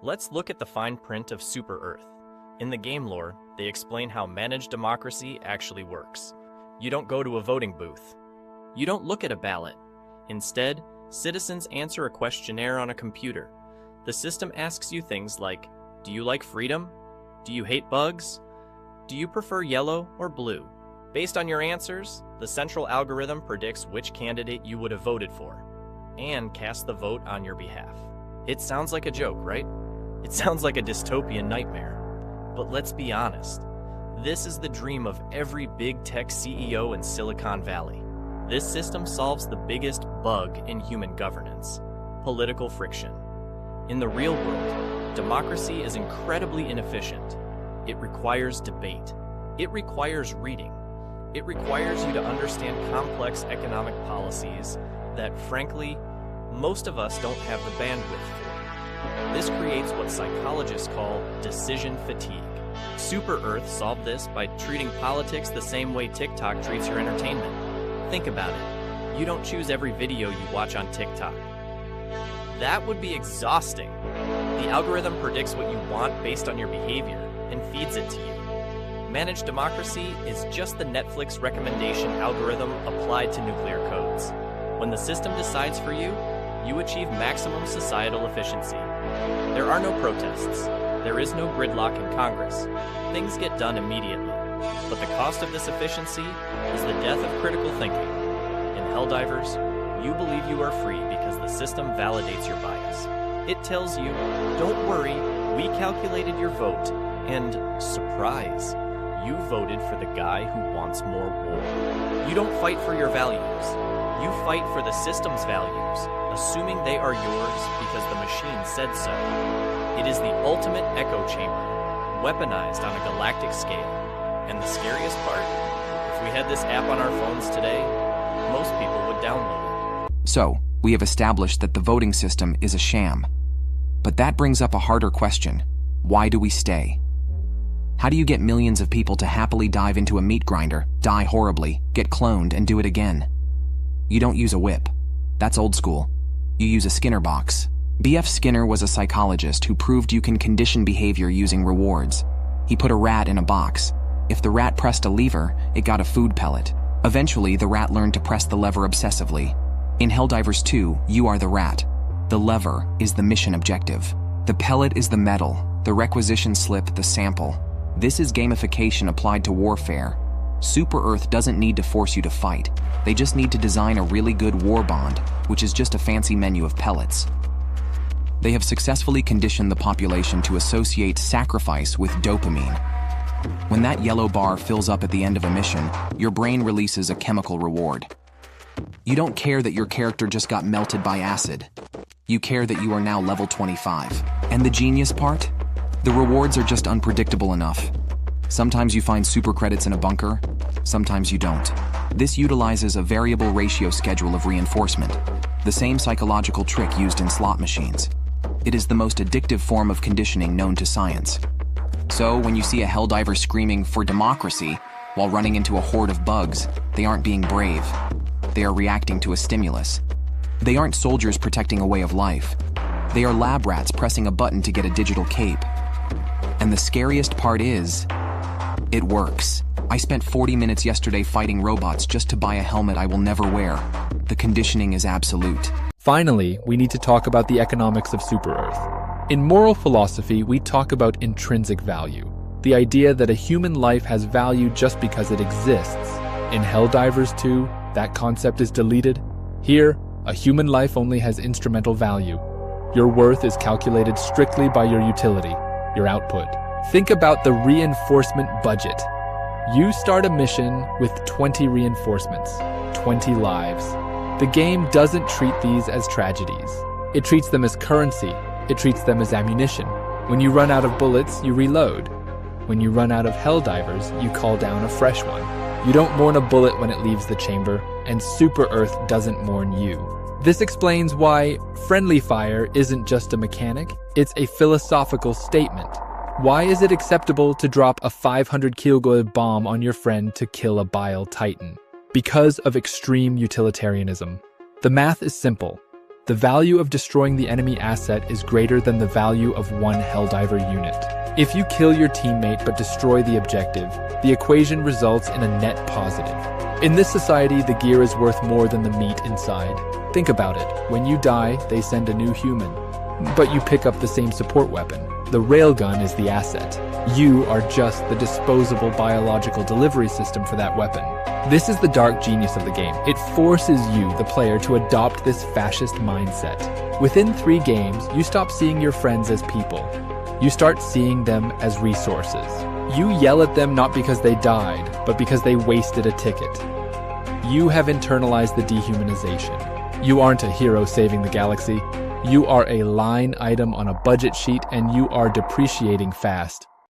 Let's look at the fine print of Super Earth. In the game lore, they explain how managed democracy actually works. You don't go to a voting booth. You don't look at a ballot. Instead, citizens answer a questionnaire on a computer. The system asks you things like, do you like freedom? Do you hate bugs? Do you prefer yellow or blue? Based on your answers, the central algorithm predicts which candidate you would have voted for, and cast the vote on your behalf. It sounds like a joke, right? It sounds like a dystopian nightmare. But let's be honest, this is the dream of every big tech CEO in Silicon Valley. This system solves the biggest bug in human governance: political friction. In the real world, democracy is incredibly inefficient. It requires debate. It requires reading. It requires you to understand complex economic policies that, frankly, most of us don't have the bandwidth for. This creates what psychologists call decision fatigue. Super Earth solved this by treating politics the same way TikTok treats your entertainment. Think about it. You don't choose every video you watch on TikTok. That would be exhausting. The algorithm predicts what you want based on your behavior and feeds it to you. Managed democracy is just the Netflix recommendation algorithm applied to nuclear codes. When the system decides for you, you achieve maximum societal efficiency. There are no protests. There is no gridlock in Congress. Things get done immediately. But the cost of this efficiency is the death of critical thinking. In Helldivers, you believe you are free because the system validates your bias. It tells you, don't worry, we calculated your vote, and surprise, you voted for the guy who wants more war. You don't fight for your values. You fight for the system's values, assuming they are yours because the machine said so. It is the ultimate echo chamber, weaponized on a galactic scale. And the scariest part, if we had this app on our phones today, most people would download it. So, we have established that the voting system is a sham. But that brings up a harder question. Why do we stay? How do you get millions of people to happily dive into a meat grinder, die horribly, get cloned, and do it again? You don't use a whip. That's old school. You use a Skinner box. B.F. Skinner was a psychologist who proved you can condition behavior using rewards. He put a rat in a box. If the rat pressed a lever, it got a food pellet. Eventually, the rat learned to press the lever obsessively. In Helldivers 2, you are the rat. The lever is the mission objective. The pellet is the medal, the requisition slip the sample. This is gamification applied to warfare. Super Earth doesn't need to force you to fight. They just need to design a really good war bond, which is just a fancy menu of pellets. They have successfully conditioned the population to associate sacrifice with dopamine. When that yellow bar fills up at the end of a mission, your brain releases a chemical reward. You don't care that your character just got melted by acid. You care that you are now level 25. And the genius part? The rewards are just unpredictable enough. Sometimes you find super credits in a bunker, sometimes you don't. This utilizes a variable ratio schedule of reinforcement, the same psychological trick used in slot machines. It is the most addictive form of conditioning known to science. So when you see a Helldiver screaming for democracy while running into a horde of bugs, they aren't being brave. They are reacting to a stimulus. They aren't soldiers protecting a way of life. They are lab rats pressing a button to get a digital cape. And the scariest part is, it works. I spent 40 minutes yesterday fighting robots just to buy a helmet I will never wear. The conditioning is absolute. Finally, we need to talk about the economics of Super Earth. In moral philosophy, we talk about intrinsic value, the idea that a human life has value just because it exists. In Helldivers 2, that concept is deleted. Here, a human life only has instrumental value. Your worth is calculated strictly by your utility, your output. Think about the reinforcement budget. You start a mission with 20 reinforcements, 20 lives. The game doesn't treat these as tragedies. It treats them as currency. It treats them as ammunition. When you run out of bullets, you reload. When you run out of Helldivers, you call down a fresh one. You don't mourn a bullet when it leaves the chamber, and Super Earth doesn't mourn you. This explains why friendly fire isn't just a mechanic, it's a philosophical statement. Why is it acceptable to drop a 500 kilogram bomb on your friend to kill a bile titan? Because of extreme utilitarianism. The math is simple. The value of destroying the enemy asset is greater than the value of one Helldiver unit. If you kill your teammate but destroy the objective, the equation results in a net positive. In this society, the gear is worth more than the meat inside. Think about it. When you die, they send a new human. But you pick up the same support weapon. The railgun is the asset. You are just the disposable biological delivery system for that weapon. This is the dark genius of the game. It forces you, the player, to adopt this fascist mindset. Within 3 games, you stop seeing your friends as people. You start seeing them as resources. You yell at them not because they died, but because they wasted a ticket. You have internalized the dehumanization. You aren't a hero saving the galaxy. You are a line item on a budget sheet, and you are depreciating fast.